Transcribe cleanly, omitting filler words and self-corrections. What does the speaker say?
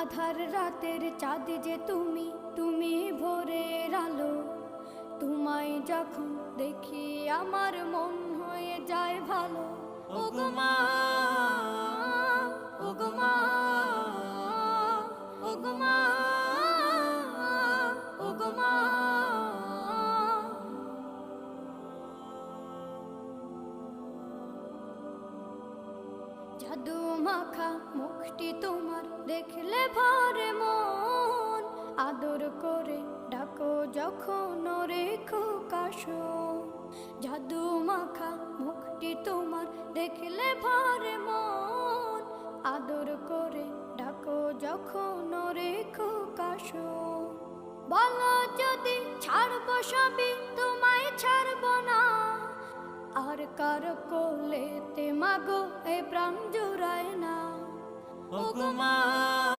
আধার রাতের চাঁদ যে তুমি, তুমি ভোরের আলো। তোমায় যখন দেখি আমার মন হয়ে যায় ভালো। ওগো মা, ওগো মা, ওগো মা, ওগো মা। জাদু মাখা মুখটি তোমার দেখলে ভরে মন, আদর করে ডাকো যখন রেখো কাশো। জাদু মাখা মুখটি তোমার দেখলে ভরে মন, আদর করে ডাকো যখন রেখো কাশো। বলো যদি ছাড়বো সবই, তোমায় ছাড়বো না। আর কার কোলেতে মাগো এ প্রাণ জুড়ায় না। ওগো মা।